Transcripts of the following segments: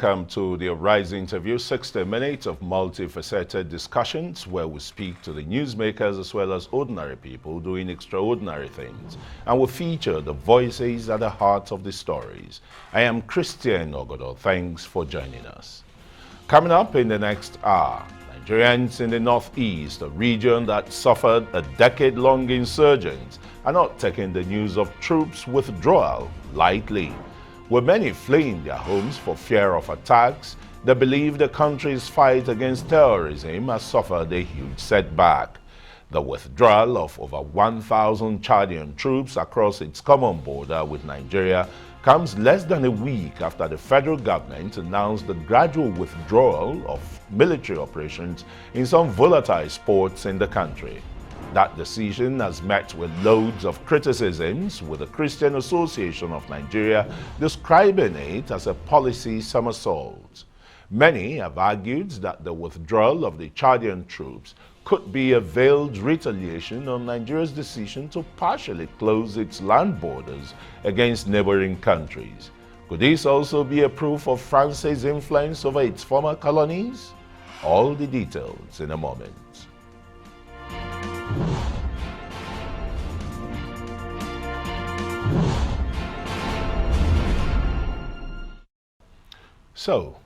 Welcome to the Rise interview, 60 minutes of multifaceted discussions where we speak to the newsmakers as well as ordinary people doing extraordinary things. And we feature the voices at the heart of the stories. I am Christian Ogodo. Thanks for joining us. Coming up in the next hour, Nigerians in the northeast, a region that suffered a decade-long insurgence, are not taking the news of troops withdrawal lightly. With many fleeing their homes for fear of attacks, they believe the country's fight against terrorism has suffered a huge setback. The withdrawal of over 1,000 Chadian troops across its common border with Nigeria comes less than a week after the federal government announced the gradual withdrawal of military operations in some volatile spots in the country. That decision has met with loads of criticisms, with the Christian Association of Nigeria describing it as a policy somersault. Many have argued that the withdrawal of the Chadian troops could be a veiled retaliation on Nigeria's decision to partially close its land borders against neighboring countries. Could this also be a proof of France's influence over its former colonies? All the details in a moment. So,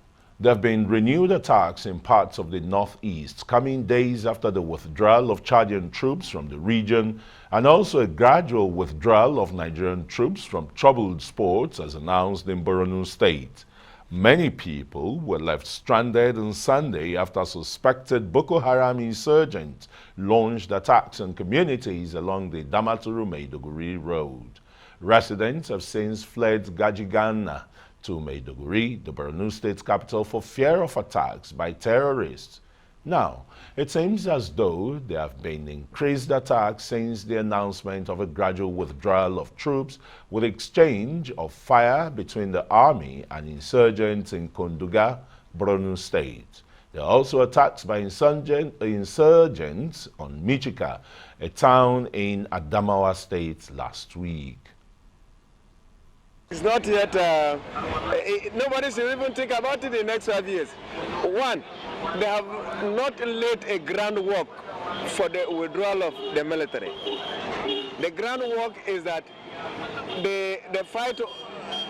there have been renewed attacks in parts of the northeast, coming days after the withdrawal of Chadian troops from the region, and also a gradual withdrawal of Nigerian troops from troubled spots as announced in Borno State. Many people were left stranded on Sunday after suspected Boko Haram insurgents launched attacks on communities along the Damaturu-Maiduguri road. Residents have since fled Gajigana to Maiduguri, the Borno State capital, for fear of attacks by terrorists. Now, it seems as though there have been increased attacks since the announcement of a gradual withdrawal of troops, with exchange of fire between the army and insurgents in Konduga, Borno State. There are also attacks by insurgents on Michika, a town in Adamawa State, last week. It's not yet, nobody should even think about it in the next 5 years. One, they have not laid a groundwork for the withdrawal of the military. The groundwork is that the fight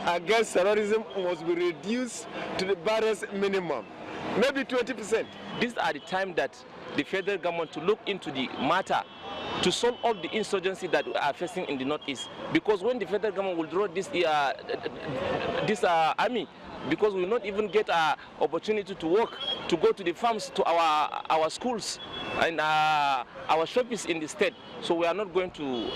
against terrorism must be reduced to the barest minimum, maybe 20%. These are the time that the federal government to look into the matter to solve all the insurgency that we are facing in the northeast. Because when the federal government will draw this army, because we will not even get an opportunity to work, to go to the farms, to our schools and our shops in the state. So we are not going to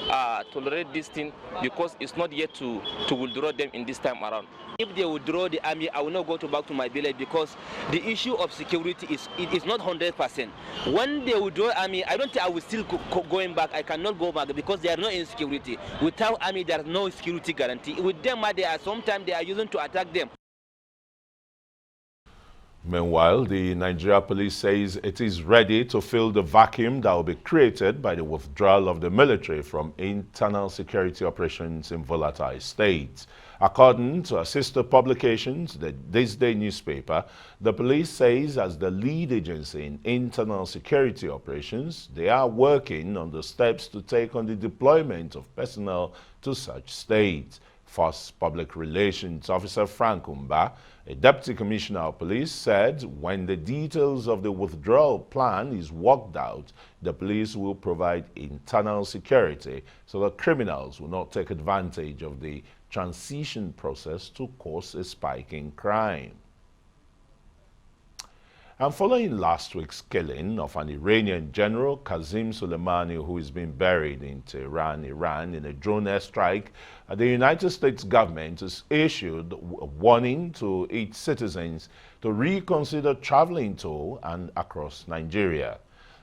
tolerate this thing, because it's not yet to withdraw them in this time around. If they withdraw the army, I will not go back to my village, because the issue of security is not 100%. When they withdraw army, I don't think I will still going back. I cannot go back because there are no insecurity. Without army, there is no security guarantee. With them, sometimes they are using to attack them. Meanwhile, the Nigeria police says it is ready to fill the vacuum that will be created by the withdrawal of the military from internal security operations in volatile states. According to a sister publications, the This Day newspaper, the police says as the lead agency in internal security operations, they are working on the steps to take on the deployment of personnel to such states. First Public Relations Officer Frank Umba, a deputy commissioner of police, said when the details of the withdrawal plan is worked out, the police will provide internal security so that criminals will not take advantage of the transition process to cause a spike in crime. And following last week's killing of an Iranian general, Qasem Soleimani, who is being buried in Tehran, Iran, in a drone airstrike, the United States government has issued a warning to its citizens to reconsider traveling to and across Nigeria.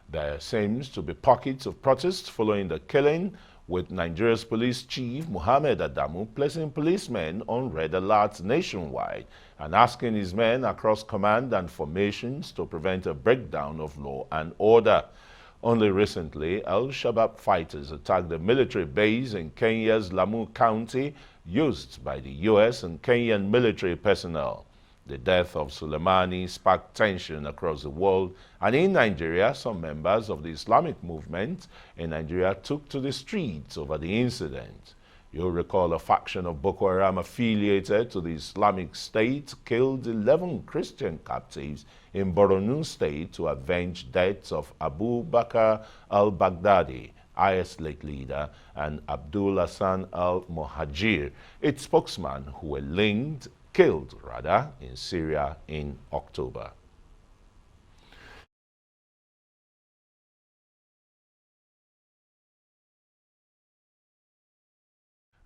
There seems to be pockets of protest following the killing, with Nigeria's police chief Mohammed Adamu placing policemen on red alerts nationwide and asking his men across command and formations to prevent a breakdown of law and order. Only recently, Al-Shabaab fighters attacked a military base in Kenya's Lamu County used by the U.S. and Kenyan military personnel. The death of Soleimani sparked tension across the world, and in Nigeria, some members of the Islamic movement in Nigeria took to the streets over the incident. You'll recall a faction of Boko Haram affiliated to the Islamic State killed 11 Christian captives in Borno State to avenge deaths of Abu Bakr al-Baghdadi, IS late leader, and Abdul Hassan al-Muhajir, its spokesman, who were killed in Syria in October.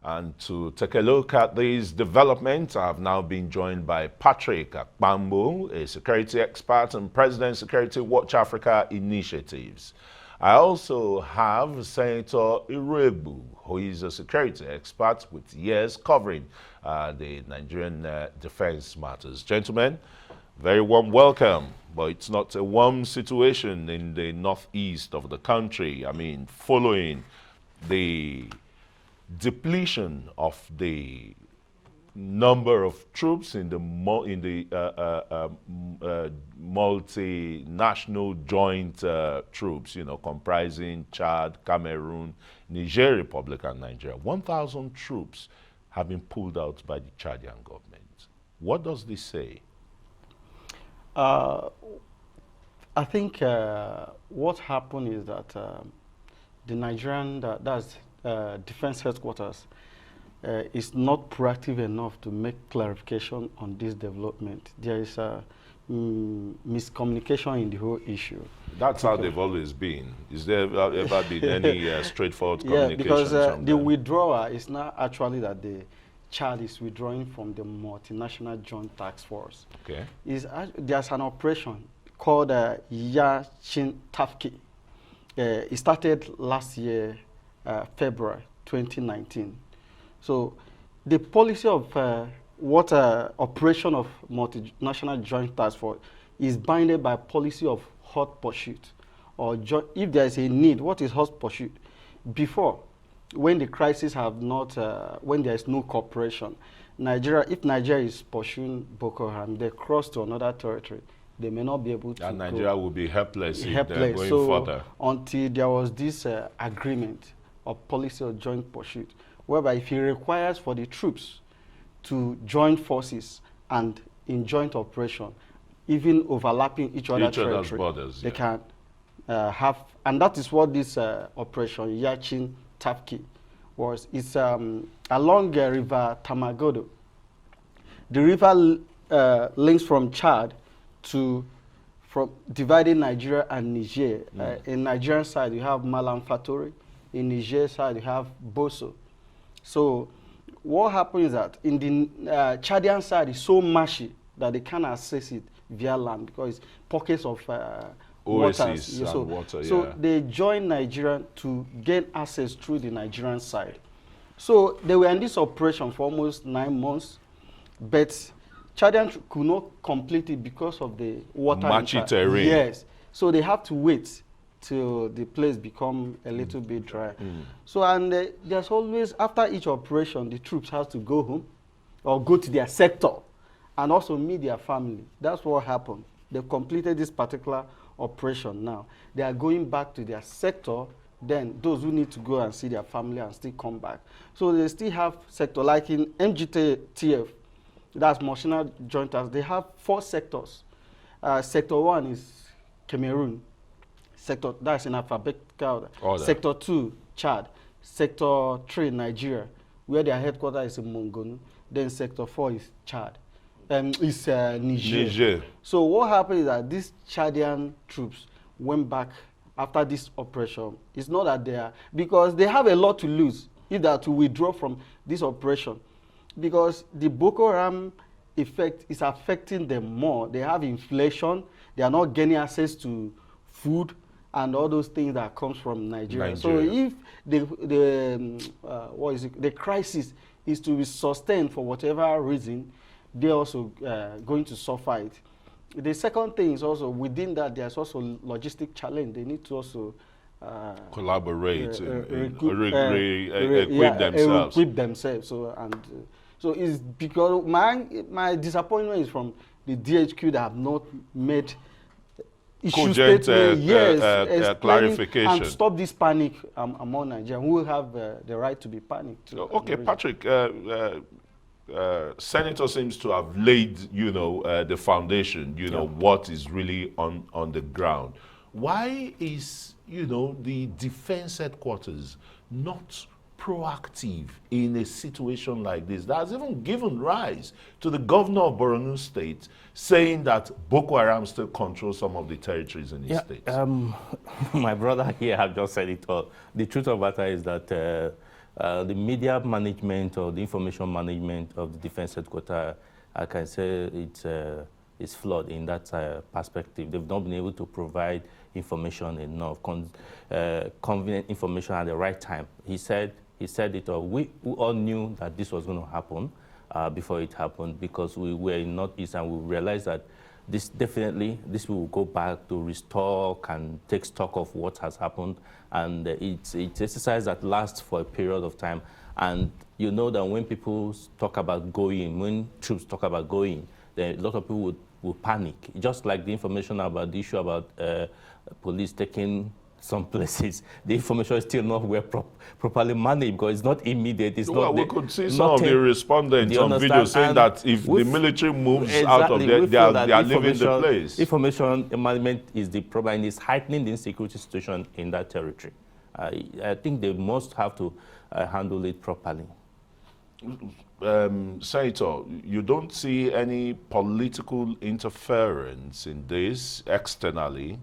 And to take a look at these developments, I have now been joined by Patrick Akpambo, a security expert and President Security Watch Africa Initiatives. I also have Senator Irebu, who is a security expert with years covering the Nigerian defense matters. Gentlemen, very warm welcome. But it's not a warm situation in the northeast of the country. I mean, following the depletion of the number of troops in the multinational joint troops, comprising Chad, Cameroon, Niger Republic, and Nigeria. 1,000 troops have been pulled out by the Chadian government. What does this say? I think what happened is that the Nigerian, defense headquarters, is not proactive enough to make clarification on this development. There is a miscommunication in the whole issue. That's how they've always been. Is there ever been any straightforward communication? Yeah, because the withdrawal is not actually that the Chad is withdrawing from the multinational joint task force. Okay. There's an operation called Yachin Tafki. It started last year, February 2019. So the policy of operation of multinational joint task force is bounded by policy of hot pursuit, or if there is a need. What is hot pursuit? Before, when the crisis have not, when there is no cooperation, if Nigeria is pursuing Boko Haram, they cross to another territory, they may not be able to. And Nigeria will be helpless if they're going further. Until there was this agreement of policy of joint pursuit, whereby if it requires for the troops to join forces and in joint operation, even overlapping each other's territory, borders, they can have, and that is what this operation Yachin Tafki was. It's along the river Tamagodo. The river links from Chad from dividing Nigeria and Niger. In Nigerian side, you have Malam Fatori. In Niger side, you have Boso. So what happens is that in the Chadian side is so marshy that they can't access it via land because it's pockets of oases waters. And water. So they join Nigeria to gain access through the Nigerian side. So they were in this operation for almost 9 months, but Chadian could not complete it because of the water. Marshy terrain. Yes. So they have to wait till the place become a little bit dry. So, and there's always, after each operation, the troops have to go home or go to their sector and also meet their family. That's what happened. They've completed this particular operation now. They are going back to their sector, then those who need to go and see their family and still come back. So they still have sector, like in MGTF, that's Multinational Joint Task, they have 4 sectors. Sector 1 is Cameroon. Sector, that's in alphabetical order. Sector 2, Chad. Sector 3, Nigeria, where their headquarters is in Mongonu. Then Sector 4 is Chad. It's Niger. So what happened is that these Chadian troops went back after this operation. It's not that they are, because they have a lot to lose if they are to withdraw from this operation. Because the Boko Haram effect is affecting them more. They have inflation. They are not gaining access to food and all those things that comes from Nigeria. So if the crisis is to be sustained for whatever reason, they're also going to suffer it. The second thing is also within that there's also logistic challenge. They need to also collaborate, equip themselves. Equip themselves. So, and So it's because my disappointment is from the DHQ that have not made issue Cogent, statement, explaining clarification. and stop this panic among Nigerians who have the right to be panicked. Okay, Patrick, Senator seems to have laid, the foundation, what is really on the ground. Why is, the defense headquarters not proactive in a situation like this? That has even given rise to the governor of Borno State saying that Boko Haram still controls some of the territories in the state. My brother here have just said it all. The truth of the matter is that the media management or the information management of the defense headquarters, I can say it's flawed in that perspective. They've not been able to provide information enough, convenient information at the right time. He said it all. We all knew that this was going to happen before it happened, because we were in Northeast and we realized that this will go back to restore and take stock of what has happened, and it's exercise that lasts for a period of time. And you know that when people talk about going, when troops talk about going, then a lot of people will panic. Just like the information about the issue about police taking some places, the information is still not well properly managed because it's not immediate. It's not. We could see some of the respondents on video saying that if the military moves out of there, they are leaving the place. Information management is the problem, and it's heightening the insecurity situation in that territory. I think they must have to handle it properly. Senator, you don't see any political interference in this externally?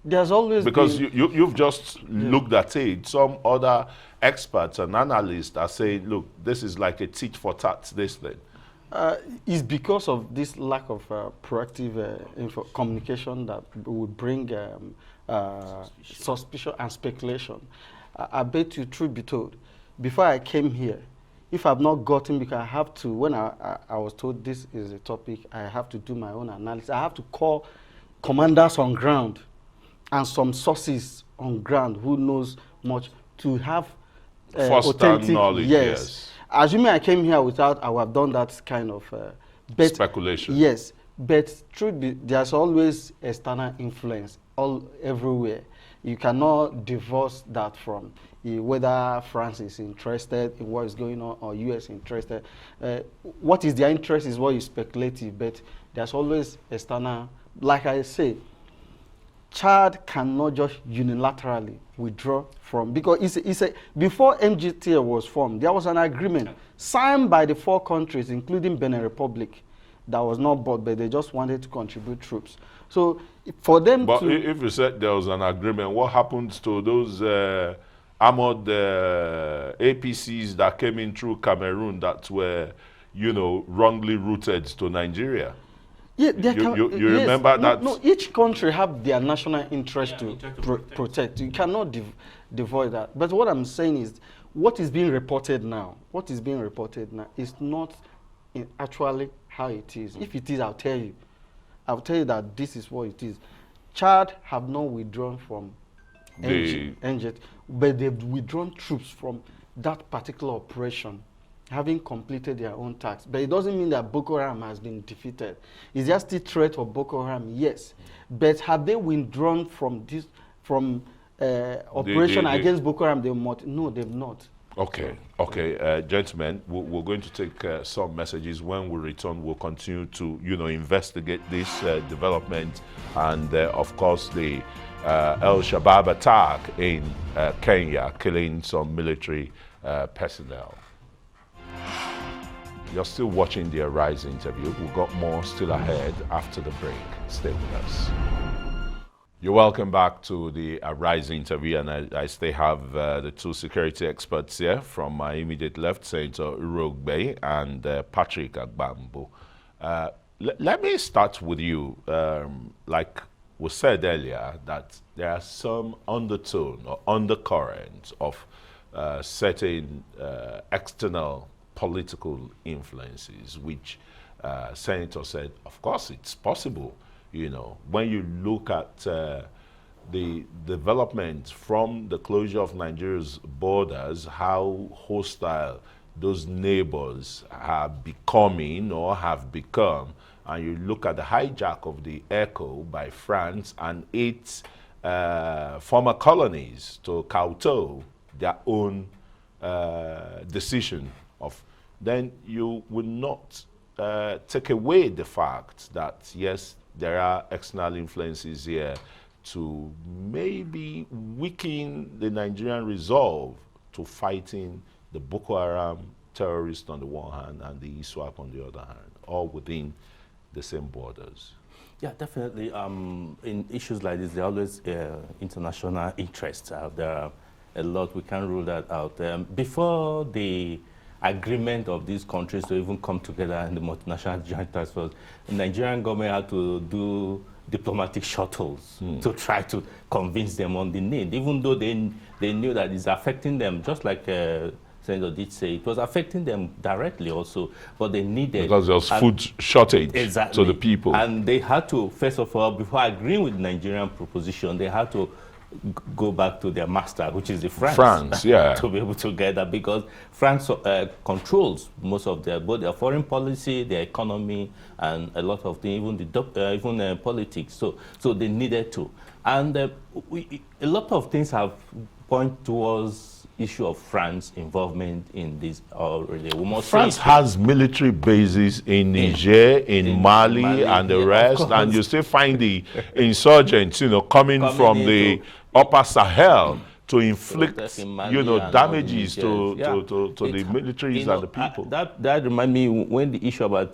There's always because you've just looked at it. Some other experts and analysts are saying, look, this is like a tit for tat, this thing. It's because of this lack of proactive communication that would bring suspicion and speculation. I bet you, truth be told, before I came here, if I've not gotten, because I have to, when I was told this is a topic, I have to do my own analysis. I have to call commanders on ground and some sources on ground who knows much to have authentic knowledge. Yes. Assuming I came here without, I would have done that kind of speculation. Yes, but truth be, there's always external influence everywhere. You cannot divorce that from whether France is interested in what is going on or US interested. What is their interest is what is speculative, but there's always external. Like I say, Chad cannot just unilaterally withdraw from, because before MGTA was formed, there was an agreement signed by the 4 countries, including Benin Republic, that was not bought, but they just wanted to contribute troops. So for them but if you said there was an agreement, what happens to those armored APCs that came in through Cameroon that were, wrongly routed to Nigeria? Yeah, you remember that? No, each country have their national interest to protect. You cannot devoid that. But what I'm saying is, what is being reported now is not actually how it is. If it is, I'll tell you that this is what it is. Chad have not withdrawn from NGT, but they've withdrawn troops from that particular operation, having completed their own tasks. But it doesn't mean that Boko Haram has been defeated. Is there still threat of Boko Haram? Yes. But have they withdrawn from this operation against Boko Haram? No, they've not. Okay, gentlemen, we're going to take some messages. When we return, we'll continue to, investigate this development and, of course, the El Shabaab attack in Kenya, killing some military personnel. You're still watching the Arise interview. We've got more still ahead after the break. Stay with us. You're welcome back to the Arise interview, and I still have the 2 security experts here. From my immediate left, Senator Urogbe and Patrick Agbambo. Let me start with you. Like we said earlier, that there are some undertone or undercurrent of certain external political influences, which Senator said, of course, it's possible. When you look at the development from the closure of Nigeria's borders, how hostile those neighbors are becoming or have become, and you look at the hijack of the Echo by France and its former colonies to kowtow their own decision of, then you will not take away the fact that, yes, there are external influences here to maybe weaken the Nigerian resolve to fighting the Boko Haram terrorists on the one hand and the ISWAP on the other hand, all within the same borders. Yeah, definitely. In issues like this, there are always international interests. There are a lot, we can't rule that out. Before the agreement of these countries to even come together in the multinational joint task force, the Nigerian government had to do diplomatic shuttles to try to convince them on the need, even though they knew that it's affecting them, just like Senator did say, it was affecting them directly also, but they needed... Because there was food shortage exactly, to the people. And they had to, first of all, before agreeing with the Nigerian proposition, they had to go back to their master, which is the France, yeah. to be able to get that, because France controls most of both their foreign policy, their economy, and a lot of things, even politics. So they needed to, and a lot of things have point towards issue of France involvement in this already. France has military bases in Niger, in Mali, and the rest, and you still find the insurgents, coming from the upper Sahel to inflict, damages to the militaries and the people. That reminds me when the issue about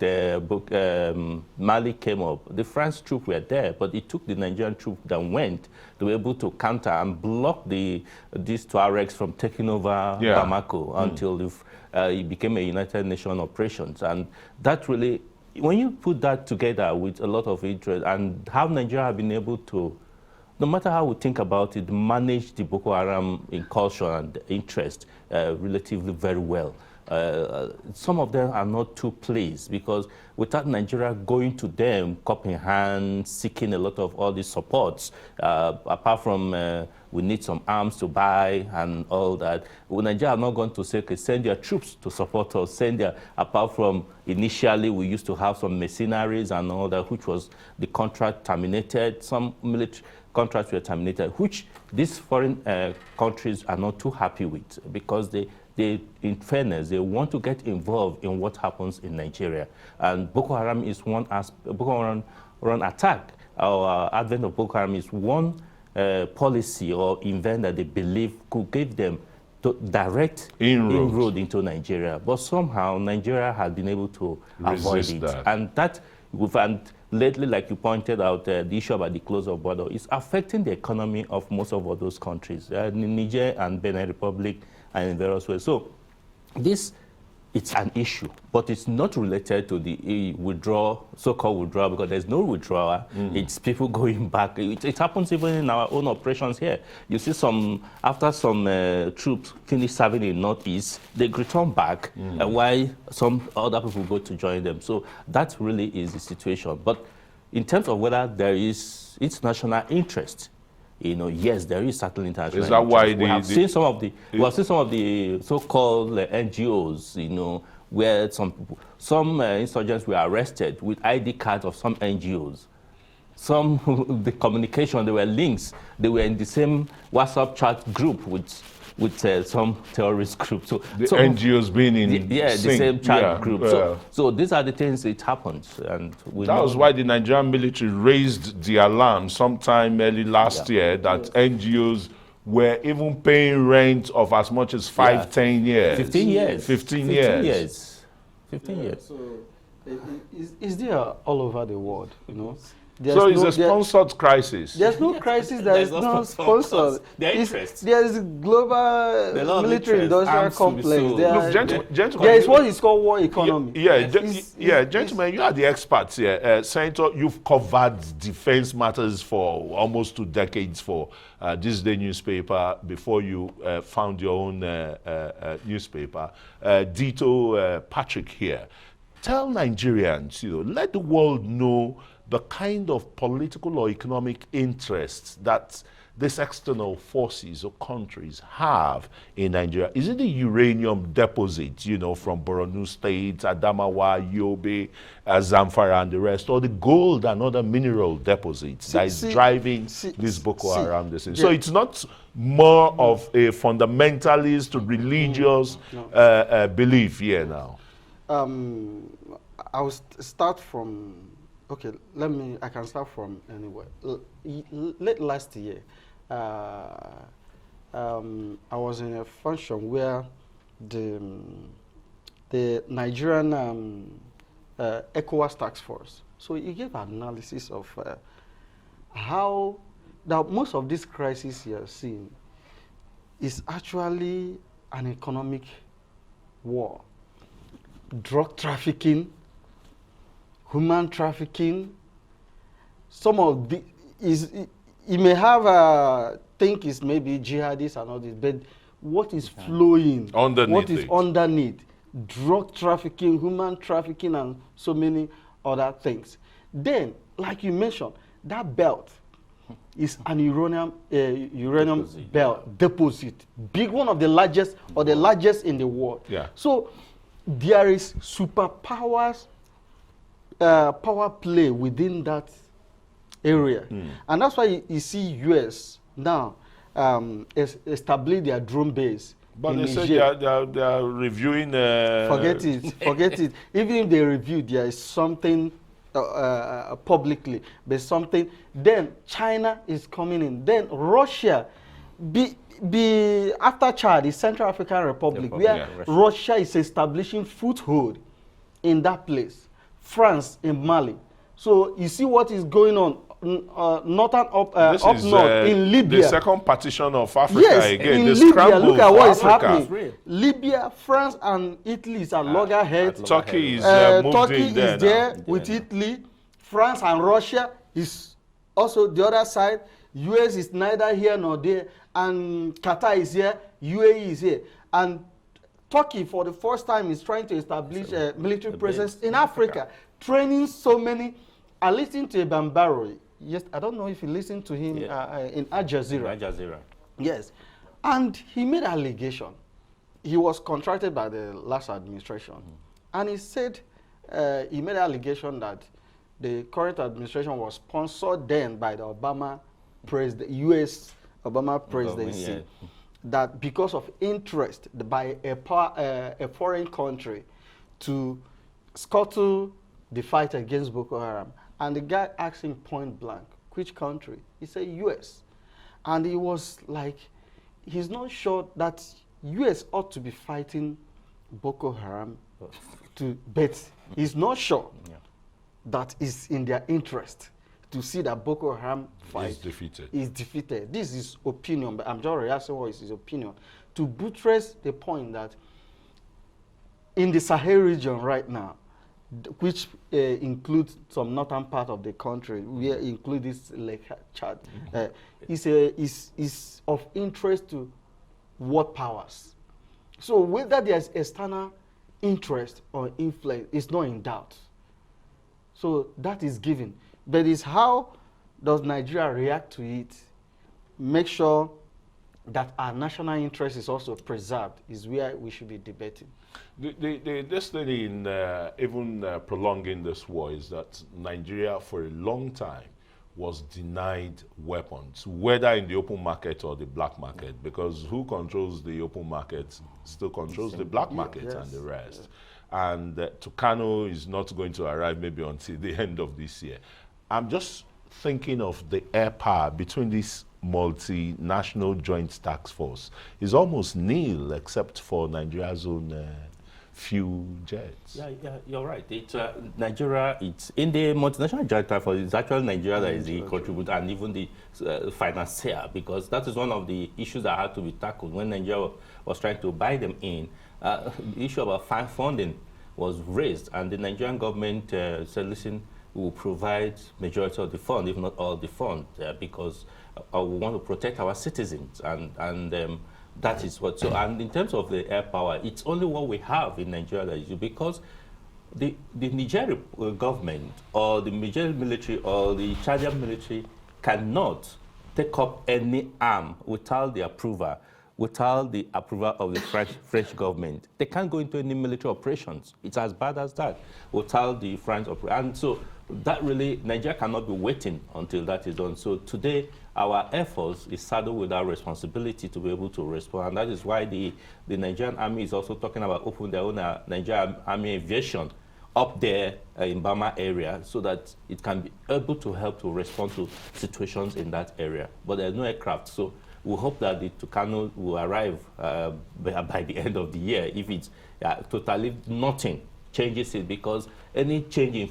Mali came up. The French troops were there, but it took the Nigerian troops that went to be able to counter and block these Tuaregs from taking over Bamako until it became a United Nations operations. And that really, when you put that together with a lot of interest and how Nigeria have been able to, no matter how we think about it, manage the Boko Haram incursion and interest relatively very well. Some of them are not too pleased because without Nigeria going to them, cup in hand, seeking a lot of all these supports, apart from we need some arms to buy and all that, Nigeria are not going to say, okay, send your troops to support us, apart from initially we used to have some mercenaries and all that, which was the contract terminated, some military contracts were terminated, which these foreign countries are not too happy with because they, in fairness, they want to get involved in what happens in Nigeria. And Boko Haram is one aspect, Boko Haram attack, or advent of Boko Haram is one policy or event that they believe could give them direct inroad into Nigeria. But somehow Nigeria has been able to avoid it. And that, and lately, like you pointed out, the issue about the close of border is affecting the economy of most of all those countries, Niger and Benin Republic and in various ways. So this, it's an issue, but it's not related to the withdrawal, so-called withdrawal, because there's no withdrawal. It's people going back. It happens even in our own operations here. You see after some troops finish serving in Northeast, they return back, while some other people go to join them. So that really is the situation. But in terms of whether there is international interest, yes, there is certainly international interest. Is that why we have seen some of the so-called NGOs, where some insurgents were arrested with ID cards of some NGOs. Some the communication, there were links. They were in the same WhatsApp chat group with some terrorist group. So the NGOs being in the same chat group. So these are the things that happens, and that was why the Nigerian military raised the alarm sometime early last year that NGOs were even paying rent of as much as 10 years. 15 years. 15 years. 15 years. So is there all over the world, So it's a sponsored crisis. There's no crisis that is not sponsored. There's global military industrial complex. Look, gentlemen, there is what is called war economy. Gentlemen, you are the experts here. Senator, you've covered defense matters for almost 2 decades for this day newspaper before you found your own newspaper. Dito Patrick here. Tell Nigerians, let the world know the kind of political or economic interests that these external forces or countries have in Nigeria? Is it the uranium deposits, you know, from Borno State, Adamawa, Yobe, Zamfara, and the rest, or the gold and other mineral deposits that is driving this Boko Haram? So it's not more of a fundamentalist to religious belief here now. I will start from, okay, I can start from anywhere. Late last year, I was in a function where the Nigerian ECOWAS task force, so he gave analysis of how that most of this crisis you are seeing is actually an economic war. Drug trafficking, human trafficking, some of the, you may have think it's maybe jihadists and all this, but what is flowing, what is underneath, drug trafficking, human trafficking, and so many other things. Then, like you mentioned, that belt is an uranium deposit, big, one of the largest or the largest in the world. Yeah. So there is superpowers power play within that area, and that's why you see U.S. now establish their drone base. But they say they are reviewing. Forget it. Even if they review, there is something publicly. There's something. Then China is coming in. Then Russia, after Chad, the Central African Republic, where Russia is establishing foothold in that place. France in Mali. So you see what is going on northern up north in Libya. The second partition of Africa, yes, again. In the Libya, look at what is Africa. happening. Libya, France, and Italy is at loggerheads. Turkey is Turkey is there with Italy. France and Russia is also the other side. US is neither here nor there, and Qatar is here. UAE is here, and Turkey, for the first time, is trying to establish a military presence in Africa, training so many. I listened to Ibn Barrow. Yes, I don't know if you listened to him in Al Jazeera. Al Jazeera. Yes, and he made an allegation. He was contracted by the last administration, and he said he made an allegation that the current administration was sponsored then by the Obama U.S. Obama presidency. That because of interest by a foreign country to scuttle the fight against Boko Haram. And the guy asked him point blank, which country? He said US. And he was like, he's not sure that US ought to be fighting Boko Haram, but he's not sure that it's in their interest to see that Boko Haram fight is defeated. This is opinion, but I'm just reacting what is his opinion. To buttress the point that in the Sahel region right now, which includes some northern part of the country, we include this Lake Chad, is of interest to world powers. So whether there's external interest or influence is not in doubt. So that is given. But it's how does Nigeria react to it, make sure that our national interest is also preserved, is where we should be debating. This thing in even prolonging this war is that Nigeria for a long time was denied weapons, whether in the open market or the black market, because who controls the open market still controls the black market and the rest. And Tucano is not going to arrive maybe until the end of this year. I'm just thinking of the air power between this multinational joint task force is almost nil except for Nigeria's own few jets. Yeah, you're right. It's Nigeria. It's in the multinational joint task force. It's actually Nigeria that is the contributor and even the financier, because that is one of the issues that had to be tackled when Nigeria was trying to buy them in. The issue about funding was raised, and the Nigerian government said, listen, we will provide majority of the fund, if not all the fund, because we want to protect our citizens, and that is what. So, and in terms of the air power, it's only what we have in Nigeria that is because the Nigerian government or the Nigerian military or the Chadian military cannot take up any arm without the approval of the French government. They can't go into any military operations. It's as bad as that without the French operation. And so that really, Nigeria cannot be waiting until that is done. So today, our efforts is saddled with our responsibility to be able to respond. And that is why the Nigerian Army is also talking about opening their own Nigerian Army Aviation up there in Bama area so that it can be able to help to respond to situations in that area. But there's no aircraft. So we hope that the Tucano will arrive by the end of the year. If it's totally nothing changes it, because any change in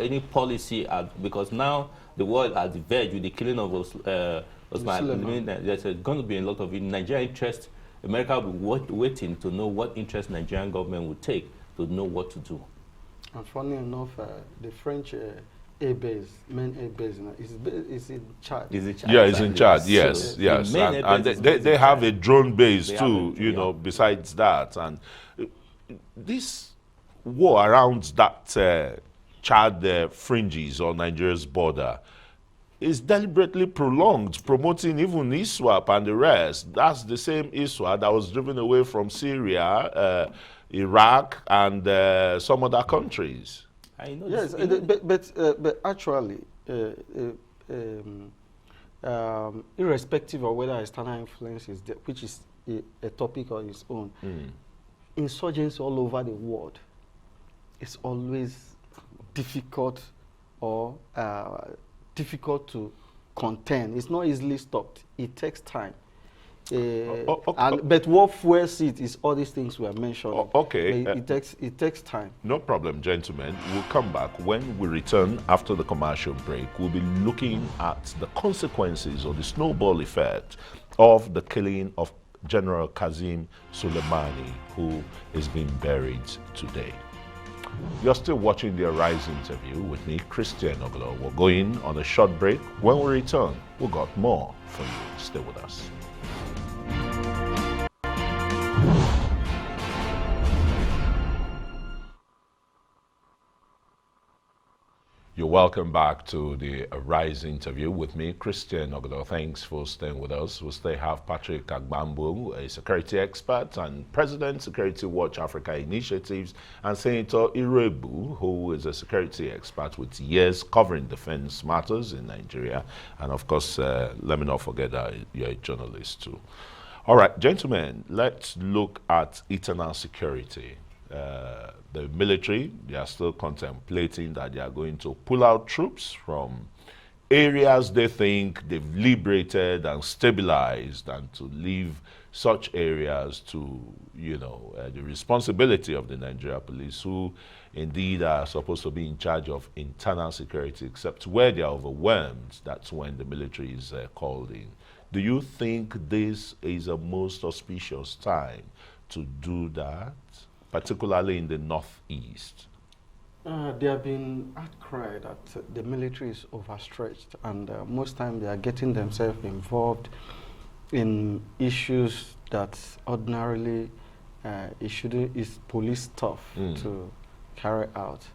any policy, because now the world at the verge with the killing of Osman, there's going to be a lot of Nigerian interest. America will be waiting to know what interest Nigerian government will take to know what to do. And funny enough, the French air base, main air base, is in Chad. Yeah, it's in Chad, yes, so yes. And they have a drone base too, you know, besides that. And this war around that Chad fringes on Nigeria's border is deliberately prolonged, promoting even ISWAP and the rest. That's the same ISWAP that was driven away from Syria, Iraq, and some other countries. I know. Yes, but actually, irrespective of whether external influence is there, which is a topic on its own, insurgents all over the world is always difficult or difficult to contain. It's not easily stopped. It takes time. But what fuels it is all these things we are mentioning. It takes time. No problem, gentlemen. We'll come back. When we return after the commercial break, we'll be looking at the consequences or the snowball effect of the killing of General Qasem Soleimani, who is being buried today. You're still watching the Arise interview with me, Christian Oglo. We're going on a short break. When we return, we've got more for you. Stay with us. You're welcome back to the Arise interview with me, Christian Oglo. Thanks for staying with us. We'll still have Patrick Agbambu, a security expert and President, Security Watch Africa Initiatives, and Senator Irebu, who is a security expert with years covering defense matters in Nigeria. And of course, let me not forget that you're a journalist too. All right, gentlemen, let's look at internal security. The military, they are still contemplating that they are going to pull out troops from areas they think they've liberated and stabilized, and to leave such areas to, you know, the responsibility of the Nigeria police, who indeed are supposed to be in charge of internal security, except where they are overwhelmed, that's when the military is called in. Do you think this is a most auspicious time to do that, particularly in the northeast? There have been outcry that the military is overstretched, and most times they are getting themselves involved in issues that ordinarily is police stuff to carry out.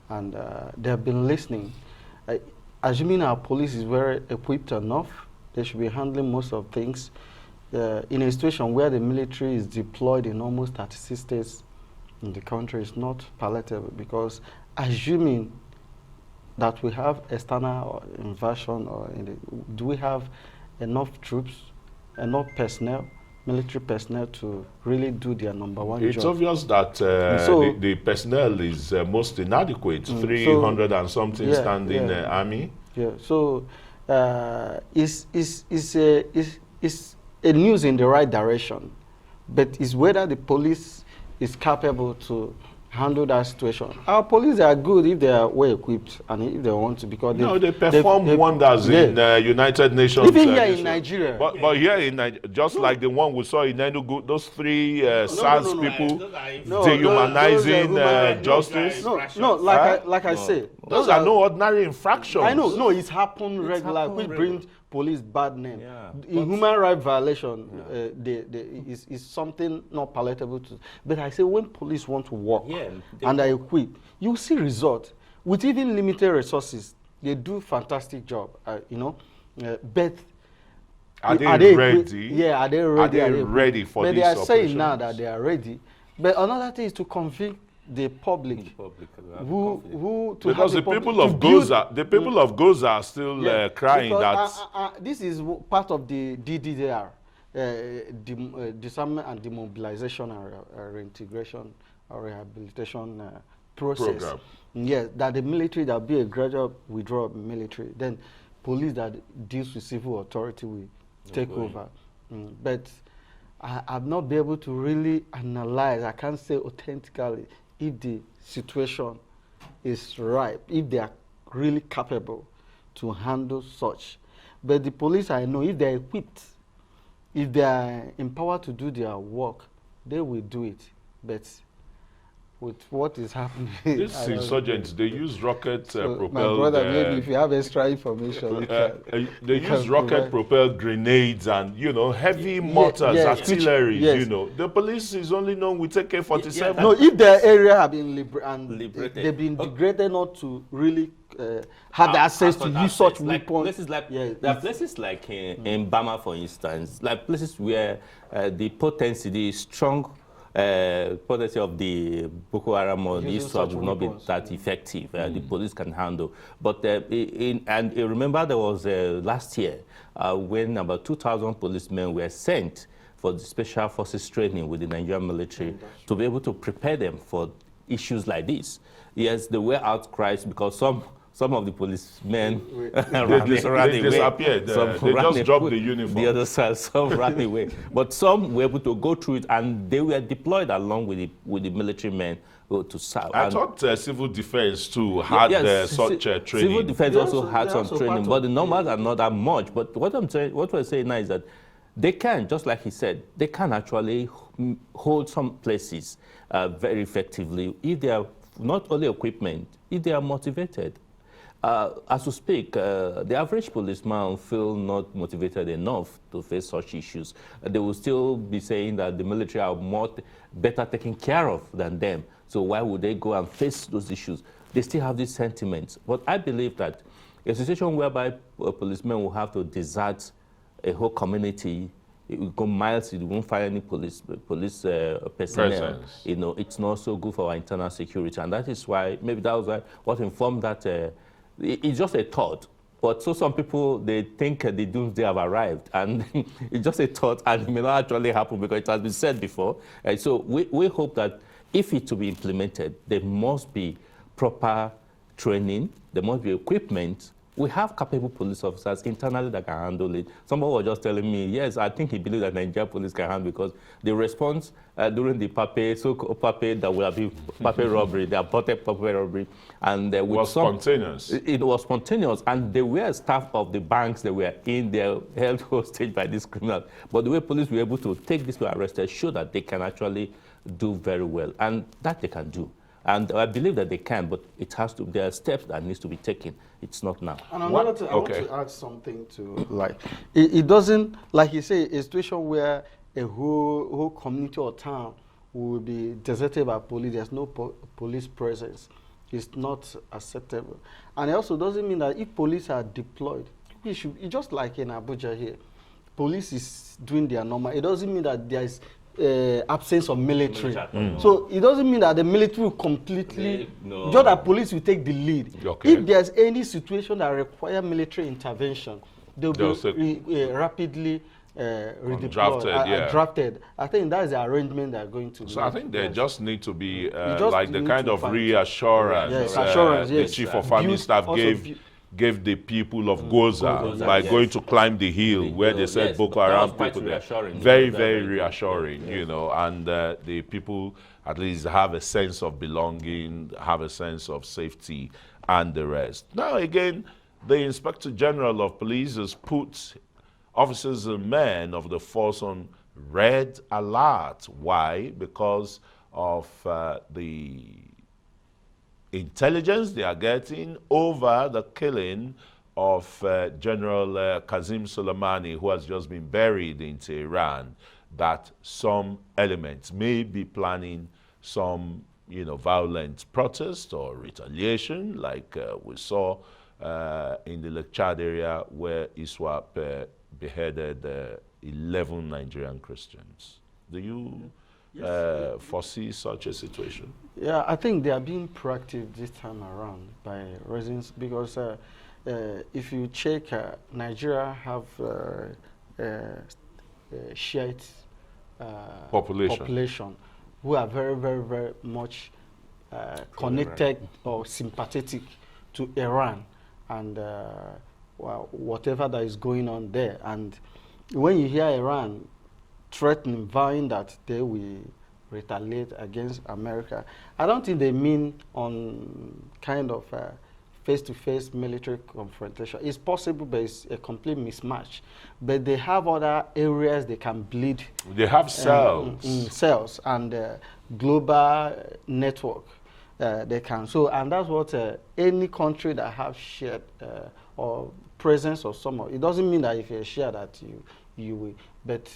And they have been listening. Assuming our police is very equipped enough, they should be handling most of things. In a situation where the military is deployed in almost 36 states in the country is not palatable, because assuming that we have external invasion, do we have enough troops, enough personnel, military personnel to really do their number one job? It's obvious that the personnel is most inadequate, 300 and something standing army. Yeah, so it's a news in the right direction, but it's whether the police is capable to handle that situation. Our police are good if they are well equipped and if they want to, because they perform wonders in United Nations. Even here in Nigeria. But here in Nigeria, just like the one we saw in Enugu, those three SARS people dehumanizing justice. Like I say, those are no ordinary infractions. I know, no, it's happened regularly, which brings police bad name. In human rights violation, is something not palatable to. But I say when police want to work and are equipped, you see result. With even limited resources, they do fantastic job. But Are they ready? Yeah, are they ready? Are they ready for but these they are saying operations? now that they are ready. But another thing is to convict the public, because the people of Gaza are still crying that this is part of the DDR, disarmament and demobilization and reintegration or rehabilitation process. Program. Yes, that the military, that be a gradual withdrawal of military, then police that deals with civil authority will take over. But I've not been able to really analyze, I can't say authentically, if the situation is right, if they are really capable to handle such. But the police, I know, if they're equipped, if they are empowered to do their work, they will do it. But with what is happening, these insurgents, they use rocket propelled. My brother, maybe if you have extra information, they use rocket propelled grenades and heavy mortars, artillery. The police is only known with AK-47. No, if their area have been liberated, they've been degraded not to really have the access to use such weapons. There are places like in Bama, for instance, like places where the potency, the strong potency of the Boko Haram or the ISWAP will not be that effective. The police can handle. But remember there was last year when about 2,000 policemen were sent for the special forces training with the Nigerian military to be able to prepare them for issues like this. Yes, there were outcries because some of the policemen ran away. Disappeared. They just dropped the uniform. The other side, some ran away. But some were able to go through it, and they were deployed along with the military men to serve. I thought civil defense too had such training. Civil defense also had some training, but the numbers are not that much. But what we're saying now is that they can, just like he said, they can actually hold some places very effectively if they are not only equipment, if they are motivated. As we speak, the average policeman feel not motivated enough to face such issues. They will still be saying that the military are better taken care of than them. So why would they go and face those issues? They still have these sentiments. But I believe that a situation whereby a policeman will have to desert a whole community, it will go miles, it won't find any police personnel. It's not so good for our internal security. And that is why, maybe that was what informed that it's just a thought. But so some people, they think the doomsday have arrived. And it's just a thought, and it may not actually happen because it has been said before. So we hope that if it to be implemented, there must be proper training, there must be equipment. We have capable police officers internally that can handle it. Somebody was just telling me, yes, I think he believes that Nigeria police can handle because the response during the Pape that would have been Pape robbery, the aborted Pape robbery, and it was spontaneous. It was spontaneous, and they were staff of the banks that were in there held hostage by these criminals. But the way police were able to take these people arrested showed that they can actually do very well, and that they can do. And I believe that they can, but there are steps that needs to be taken. It's not now. And another thing, I want to add something to, it doesn't, like you say, a situation where a whole community or town will be deserted by police, there's no police presence. It's not acceptable. And it also doesn't mean that if police are deployed, it's just like in Abuja here, police is doing their normal. It doesn't mean that there is absence of military. So it doesn't mean that the military will completely, just that police will take the lead. If there's any situation that requires military intervention, they'll be rapidly redeployed, drafted. I think that's the arrangement they're going to do. So I think there just need to be like the kind of reassurance the Chief of Army Staff gave the people of Gaza by going to climb the hill where they said Boko Haram people there. Very, very reassuring, and the people at least have a sense of belonging, have a sense of safety and the rest. Now again, the Inspector General of Police has put officers and men of the force on red alert. Why? Because of the intelligence they are getting over the killing of General Kazim Soleimani, who has just been buried in Tehran, that some elements may be planning some, violent protest or retaliation, like we saw in the Lake Chad area where ISWAP beheaded 11 Nigerian Christians. Do you foresee such a situation? Yeah, I think they are being proactive this time around by reasons because if you check, Nigeria have Shiite population who are very, very, very much connected or sympathetic to Iran and well, whatever that is going on there. And when you hear Iran threatening, vowing that they will retaliate against America, I don't think they mean on kind of face-to-face military confrontation. It's possible, but it's a complete mismatch. But they have other areas they can bleed. They have cells. Cells and global network. They can. So, and that's what any country that have shared or presence of someone. It doesn't mean that if you share that you will, but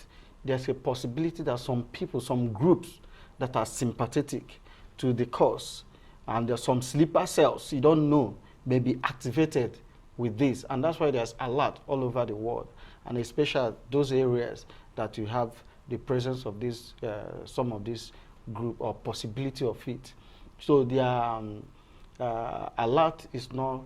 there's a possibility that some people, some groups that are sympathetic to the cause, and there's some sleeper cells you don't know may be activated with this, and that's why there's alert all over the world, and especially those areas that you have the presence of this, some of this group or possibility of it. So their alert is not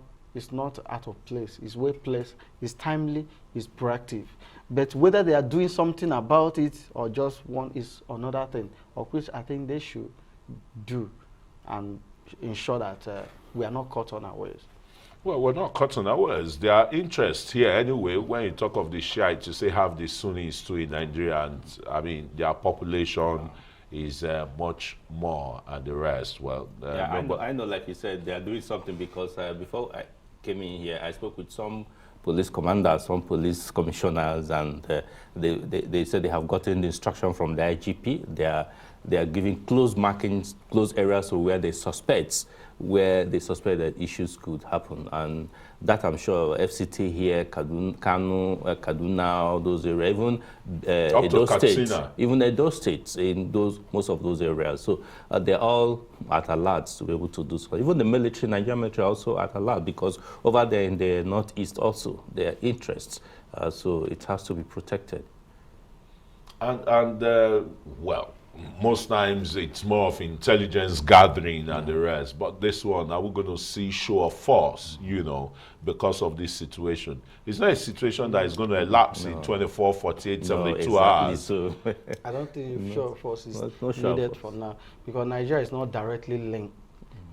out of place. It's well placed. It's timely. It's proactive. But whether they are doing something about it or just one is another thing, of which I think they should do and ensure that we are not caught unawares. Well, we're not caught unawares. There are interests here anyway. When you talk of the Shiites, you say have the Sunnis too in Nigeria, and I mean their population is much more than the rest. Well, yeah, I know, like you said, they are doing something because before I came in here, I spoke with some police commanders, some police commissioners, and they said they have gotten the instruction from the IGP. They are giving close markings, close areas where they suspect that issues could happen, and that I'm sure FCT here, Kaduna, all those areas, even Edo states in most of those areas. So they're all at alert to be able to do so. Even the military, Nigerian military, also at alert because over there in the northeast also there are interests. So it has to be protected. And well, most times it's more of intelligence gathering and the rest. But this one, are we going to see show of force, you know, because of this situation? It's not a situation that is going to elapse in 24, 48, 72 hours. So. I don't think show of force is needed for now because Nigeria is not directly linked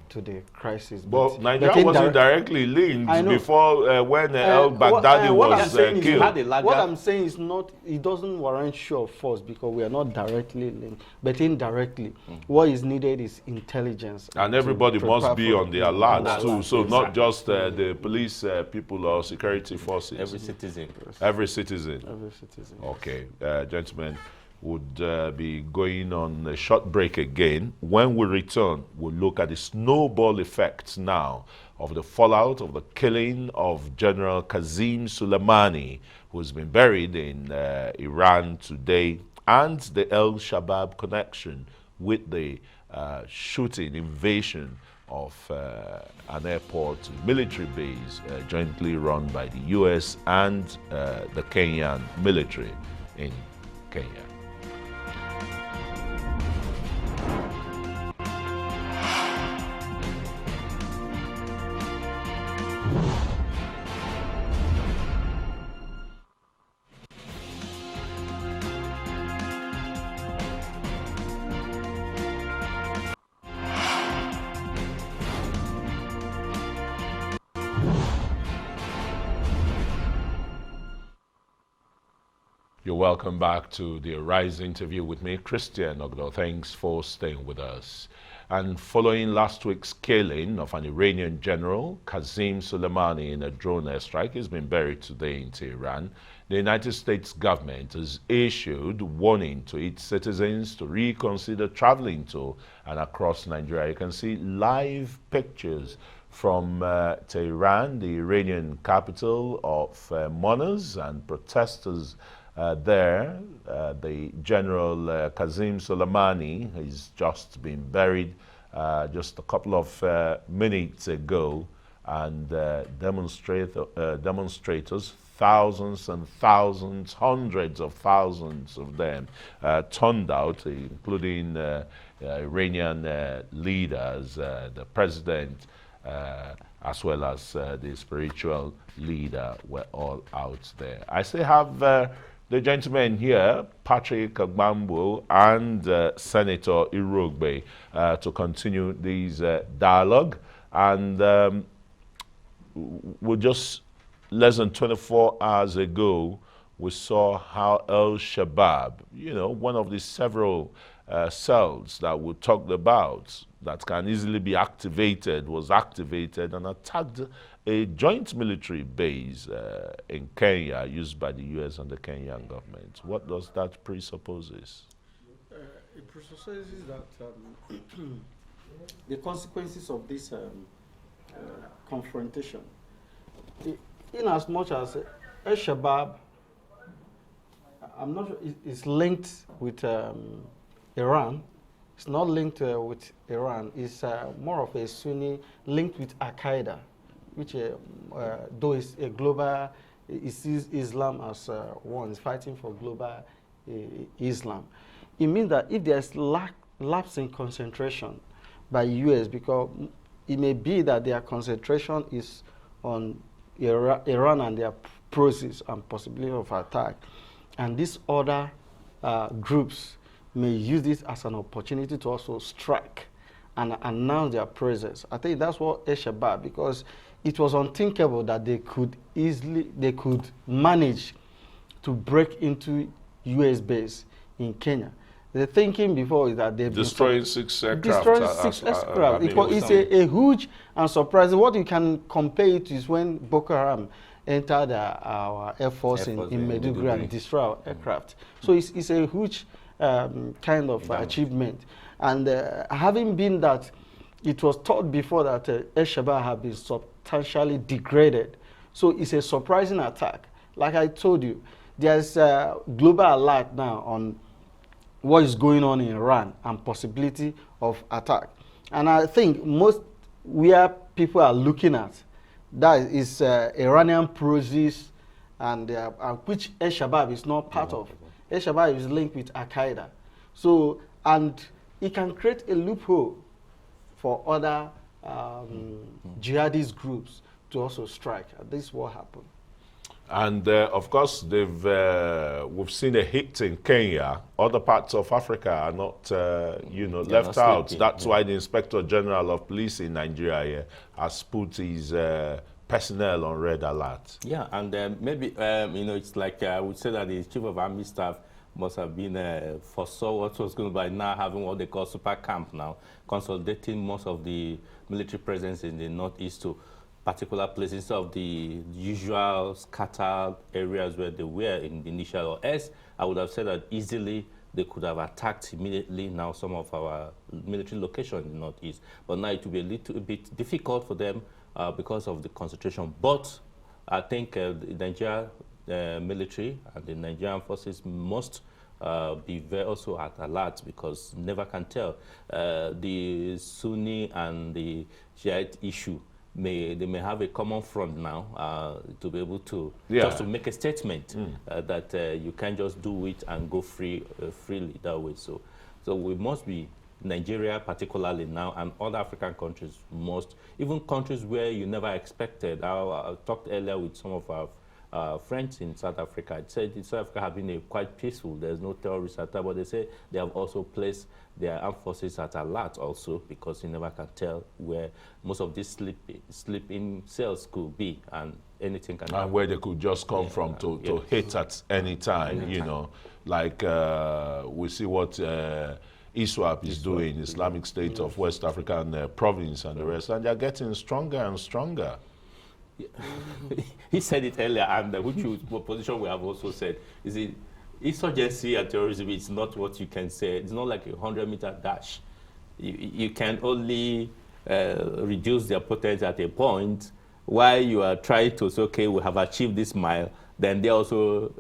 to the crisis. But Nigeria wasn't directly linked before when al-Baghdadi was killed. What I'm saying is not, it doesn't warrant show of force because we are not directly linked, but indirectly. What is needed is intelligence. And everybody must be on the alert too, so not just the police people or security forces. Every citizen. Every citizen. Every citizen. Okay, gentlemen, would be going on a short break again. When we return, we'll look at the snowball effects now of the fallout of the killing of General Qasem Soleimani, who's been buried in Iran today, and the El Shabaab connection with the shooting invasion of an airport military base jointly run by the US and the Kenyan military in Kenya. You're welcome back to the Arise interview with me, Christian Ogdo. Thanks for staying with us. And following last week's killing of an Iranian general, Qasem Soleimani, in a drone airstrike, he's been buried today in Tehran. The United States government has issued warning to its citizens to reconsider traveling to and across Nigeria. You can see live pictures from Tehran, the Iranian capital of mourners and protesters there. The General Qasem Soleimani has just been buried just a couple of minutes ago, and demonstrators thousands and thousands, hundreds of thousands of them turned out, including Iranian leaders, the president, as well as the spiritual leader were all out there. I still have the gentlemen here, Patrick Agbambo and Senator Irogbe, to continue this dialogue. And we just less than 24 hours ago, we saw how Al-Shabaab, you know, one of the several cells that we talked about that can easily be activated, was activated and attacked a joint military base in Kenya used by the US and the Kenyan government. What does that presupposes? It presupposes that the consequences of this confrontation, in as much as Al-Shabaab, I'm not sure, is linked with Iran. It's not linked with Iran. It's more of a Sunni linked with Al-Qaeda, which though is a global, it sees Islam as one, is fighting for global Islam. It means that if there's lapse in concentration by US, because it may be that their concentration is on Iran and their process and possibility of attack, and these other groups may use this as an opportunity to also strike and announce their presence. I think that's what Al-Shabaab, because it was unthinkable that they could manage to break into US base in Kenya. The thinking before is that they've destroying 6 aircraft. Destroying 6 aircraft. It's a huge and surprising. What you can compare it is when Boko Haram entered our Air Force in Maiduguri and destroyed our aircraft. So it's a huge kind of achievement. And having been that, it was thought before that Al-Shabaab had been substantially degraded. So it's a surprising attack. Like I told you, there's a global alert now on what is going on in Iran and possibility of attack. And I think most where people are looking at, that is Iranian process, and which Al-Shabaab is not part of. Al-Shabaab is linked with Al-Qaeda. So, and it can create a loophole for other jihadist groups to also strike. And this is what happened. And of course, we've seen a hit in Kenya. Other parts of Africa are not, left out. That's why the Inspector General of Police in Nigeria has put his personnel on red alert. Yeah, and maybe, it's like I would say that the Chief of Army Staff must have been foresaw what was going to be now having what they call super camp now, consolidating most of the military presence in the northeast to particular places instead of the usual scattered areas where they were in the initial. Or else, I would have said that easily they could have attacked immediately now some of our military locations in the northeast. But now it will be a little bit difficult for them because of the concentration. But I think the Nigerian military and the Nigerian forces must be very also at alert, because never can tell. The Sunni and the Shiite issue, they may have a common front now to be able to just to make a statement that you can't just do it and go freely that way. So we must be, Nigeria particularly now, and other African countries must, even countries where you never expected. I talked earlier with some of our friends in South Africa. It said South Africa has been quite peaceful. There's no terrorist attack, but they say they have also placed their armed forces at alert also, because you never can tell where most of these sleeping cells could be, and anything can happen. And where they could just come from to hit at any time, you know. Like we see what ISWAP is doing, Islamic State of West African province and the rest, and they're getting stronger and stronger. He said it earlier, and what position we have also said is it insurgency and terrorism is not what you can say. It's not like a 100-meter dash. You can only reduce their potential at a point while you are trying to say, okay, we have achieved this mile. Then they're also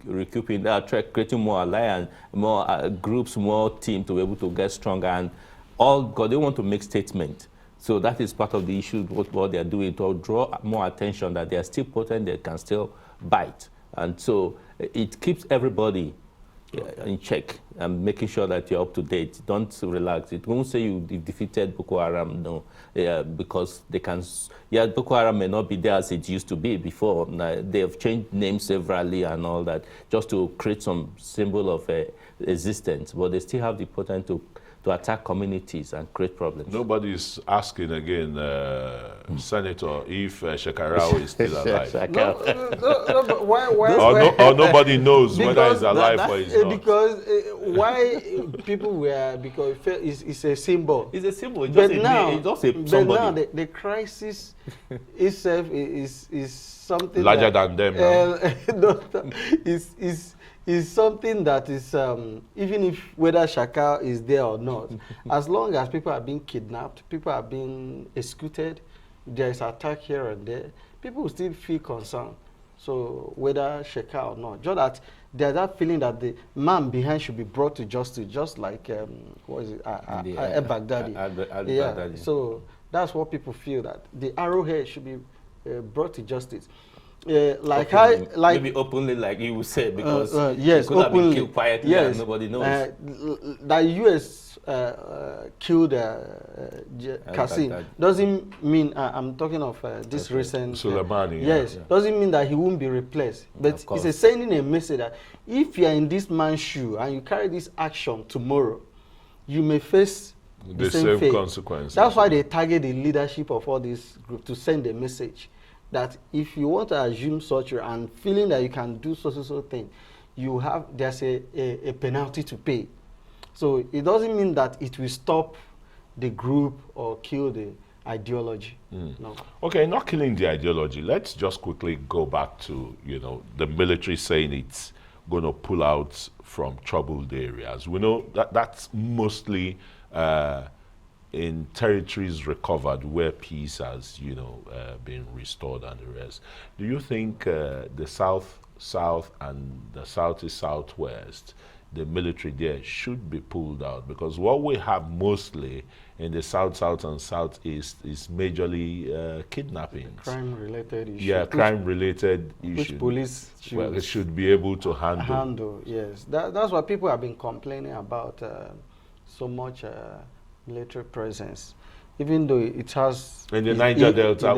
recouping, they are creating more alliance, more groups, more team to be able to get stronger, and all because they want to make statements. So that is part of the issue, what they are doing, to draw more attention that they are still potent, they can still bite. And so it keeps everybody in check and making sure that you're up to date. Don't relax. It won't say you defeated Boko Haram, no, because they can. Yeah, Boko Haram may not be there as it used to be before. They have changed names severally and all that just to create some symbol of existence, but they still have the potential to attack communities and create problems. Nobody's asking again, Senator, if Shekarau is still alive. No, but why, or nobody knows whether he's alive or he's not. Because why people were, because it's a symbol. It's a symbol. It's But just now, it's just a but somebody. now the crisis itself is something Larger that, than them now. is something that is, even if whether Shaka is there or not, as long as people are being kidnapped, people are being executed, there is attack here and there, people will still feel concerned. So whether Shaka or not, just that there's that feeling that the man behind should be brought to justice, just like what is it, al-Baghdadi. Al-Baghdadi. So that's what people feel, that the arrowhead should be brought to justice. Like openly, I like maybe openly, like you would say, because yes, it could have been openly, killed quietly yes, and nobody knows. The U.S. Killed Qasim doesn't mean I'm talking of this recent Soleimani. Yes, doesn't mean that he won't be replaced. But it's sending a message that if you are in this man's shoe and you carry this action tomorrow, you may face the same fate. Consequences. That's why they target the leadership of all these groups to send a message that if you want to assume such and feeling that you can do so thing, there's a penalty to pay. So it doesn't mean that it will stop the group or kill the ideology. No. Okay, not killing the ideology. Let's just quickly go back to, the military saying it's going to pull out from troubled areas. We know that that's mostly in territories recovered where peace has, been restored and the rest. Do you think the south and the southwest, the military there should be pulled out? Because what we have mostly in the south and southeast is majorly kidnappings. Crime-related issues. Yeah, crime-related issues. Which police should be able to handle. Yes. That's what people have been complaining about, so much military presence, even though it has in the Niger Delta.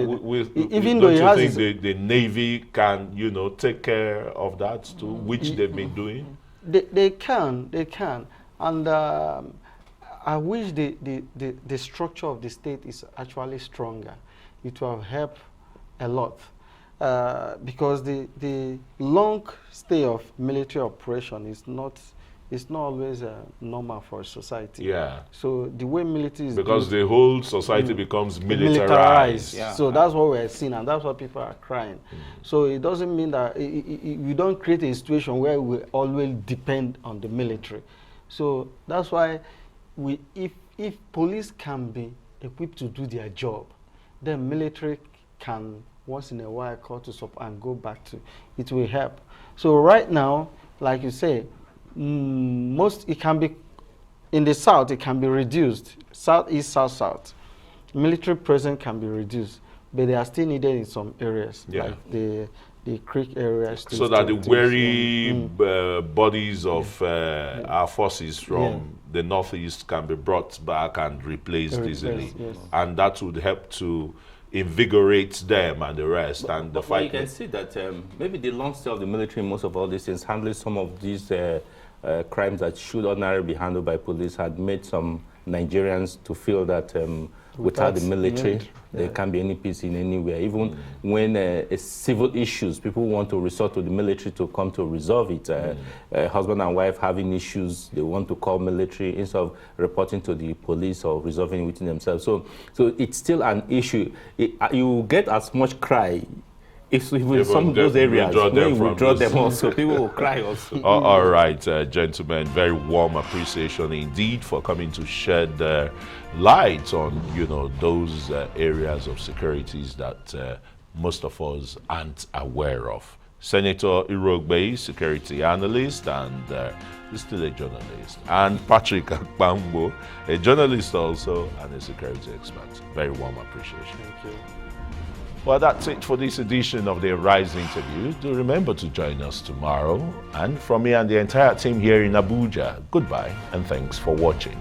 Even though it has, the Navy can take care of that too, which they've been doing. They can, and I wish the structure of the state is actually stronger. It will help a lot, because the long stay of military operation is not always normal for society. Yeah. So the way military is because the whole society becomes militarized. Yeah. So that's what we're seeing, and that's what people are crying. So it doesn't mean that we don't create a situation where we always depend on the military. So that's why if police can be equipped to do their job, then military can once in a while call to support and go back to it. Will help. So right now, like you say, it can be in the south, it can be reduced, southeast, south. Military presence can be reduced, but they are still needed in some areas, like the creek areas. So that the weary bodies of our forces from the northeast can be brought back and replaced easily. Yes. And that would help to invigorate them and the rest and the fight. You can see that maybe the long stay of the military, most of all these things, handling some of these crimes that should ordinarily be handled by police, had made some Nigerians to feel that without the military, there can't be any peace in anywhere. Even when it's civil issues, people want to resort to the military to come to resolve it. Husband and wife having issues, they want to call military instead of reporting to the police or resolving it within themselves. So it's still an issue. You get as much cry. If some of those areas, we withdraw them also, people will cry also. All right, gentlemen, very warm appreciation indeed for coming to shed light on, those areas of securities that most of us aren't aware of. Senator Irogbe, security analyst and still a journalist. And Patrick Akpambo, a journalist also and a security expert. Very warm appreciation. Thank you. Well, that's it for this edition of the Rise interview. Do remember to join us tomorrow. And from me and the entire team here in Abuja, goodbye and thanks for watching.